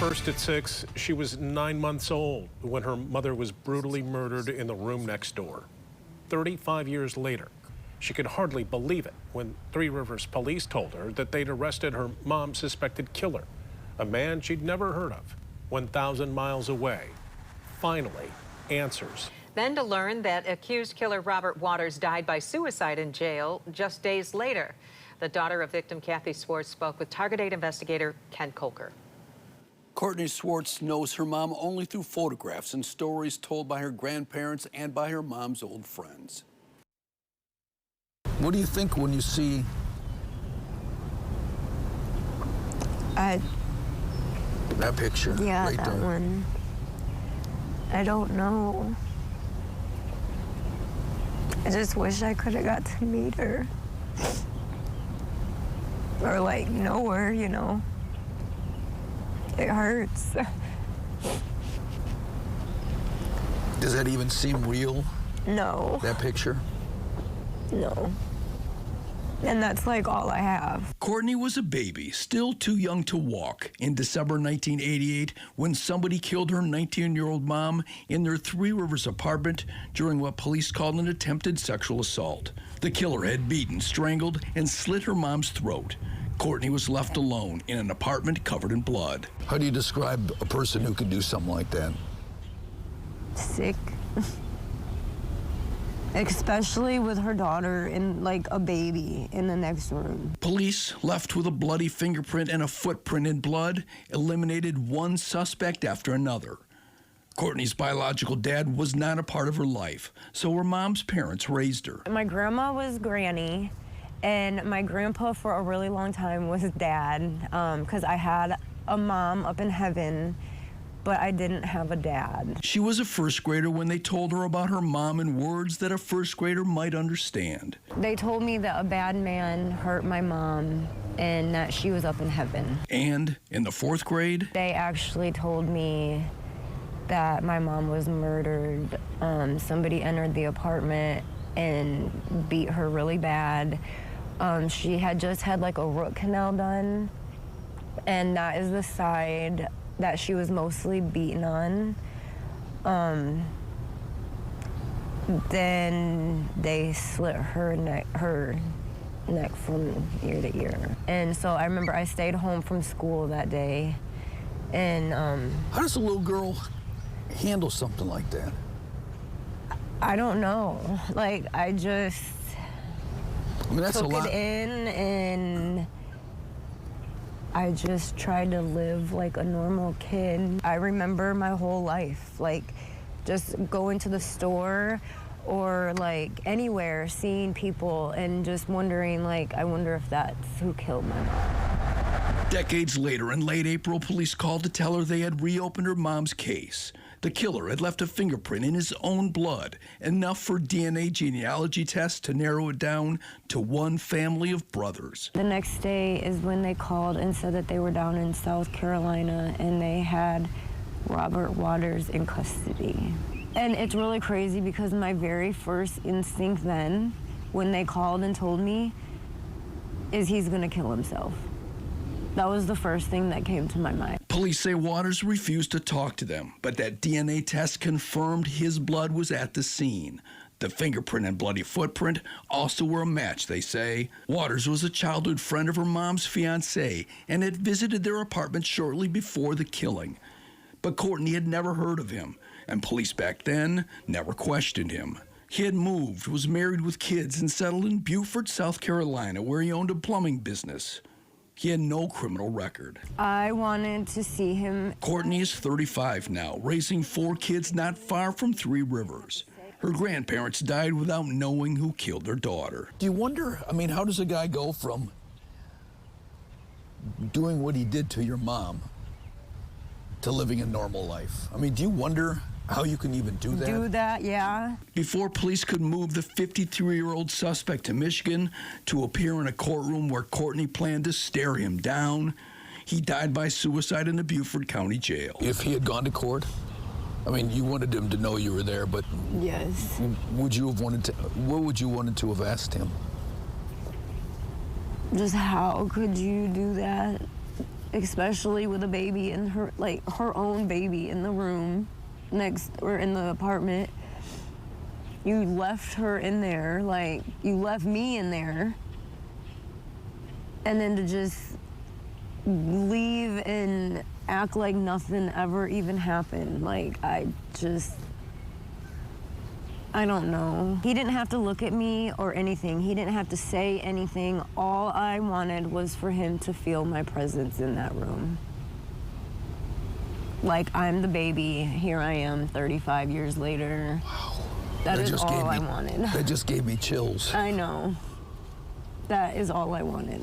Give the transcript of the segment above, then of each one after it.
First at 6, she was 9 months old when her mother was brutally murdered in the room next door. 35 years later, she could hardly believe it when Three Rivers police told her that they'd arrested her mom's suspected killer, a man she'd never heard of, 1,000 miles away. Finally, answers. Then to learn that accused killer Robert Waters died by suicide in jail just days later. The daughter of victim Courteney Swartz spoke with Target 8 investigator Ken Coker. Courteney Swartz knows her mom only through photographs and stories told by her grandparents and by her mom's old friends. What do you think when you see that picture? Yeah, right that there? one. I don't know. I just wish I could have got to meet her. Or like know her, you know. It hurts. Does that even seem real? No. That picture? No. And that's like all I have. Courteney was a baby, still too young to walk, in December 1988 when somebody killed her 19-year-old mom in their Three Rivers apartment during what police called an attempted sexual assault. The killer had beaten, strangled, and slit her mom's throat. Courteney was left alone in an apartment covered in blood. How do you describe a person who could do something like that? Sick. Especially with her daughter and like a baby in the next room. Police, left with a bloody fingerprint and a footprint in blood, eliminated one suspect after another. Courteney's biological dad was not a part of her life, so her mom's parents raised her. My grandma was Granny, and my grandpa for a really long time was Dad, because I had a mom up in heaven, but I didn't have a dad. She was a first grader when they told her about her mom in words that a first grader might understand. They told me that a bad man hurt my mom and that she was up in heaven. And in the fourth grade, they actually told me that my mom was murdered. Somebody entered the apartment and beat her really bad. She had just had like a root canal done, and that is the side that she was mostly beaten on. Then they slit her neck from ear to ear. And so I remember I stayed home from school that day, and how does a little girl handle something like that? I don't know. Like, I just that's took a lot. it in, and I just tried to live like a normal kid. I remember my whole life, like just going to the store or like anywhere, seeing people and just wondering, like, I wonder if that's who killed my mom. Decades later, in late April, police called to tell her they had reopened her mom's case. The killer had left a fingerprint in his own blood, enough for DNA genealogy tests to narrow it down to one family of brothers. The next day is when they called and said that they were down in South Carolina and they had Robert Waters in custody. And it's really crazy because my very first instinct then, when they called and told me, is he's gonna kill himself. That was the first thing that came to my mind. Police say Waters refused to talk to them, but that DNA test confirmed his blood was at the scene. The fingerprint and bloody footprint also were a match, they say. Waters was a childhood friend of her mom's fiancé and had visited their apartment shortly before the killing. But Courteney had never heard of him, and police back then never questioned him. He had moved, was married with kids, and settled in Beaufort, South Carolina, where he owned a plumbing business. He had no criminal record. I wanted to see him. Courteney is 35 now, raising 4 kids not far from Three Rivers. Her grandparents died without knowing who killed their daughter. Do you wonder, I mean, how does a guy go from doing what he did to your mom to living a normal life? I mean, do you wonder how you can even do that? Do that, yeah. Before police could move the 53-year-old suspect to Michigan to appear in a courtroom where Courteney planned to stare him down, he died by suicide in the Beaufort County Jail. If he had gone to court, I mean, you wanted him to know you were there, but Yes. would you have wanted to, what would you wanted to have asked him? Just how could you do that? especially with a baby in her, like her own baby in the room next, or in the apartment. You left her in there, like you left me in there. And then to just leave and act like nothing ever even happened. Like, I don't know. He didn't have to look at me or anything. He didn't have to say anything. All I wanted was for him to feel my presence in that room. Like, I'm the baby. Here I am 35 years later. Wow. That is all I wanted. That just gave me chills. I know. That is all I wanted.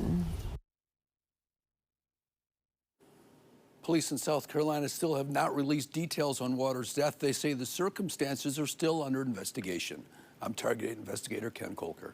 Police in South Carolina still have not released details on Waters' death. They say the circumstances are still under investigation. I'm Target investigator Ken Kolker.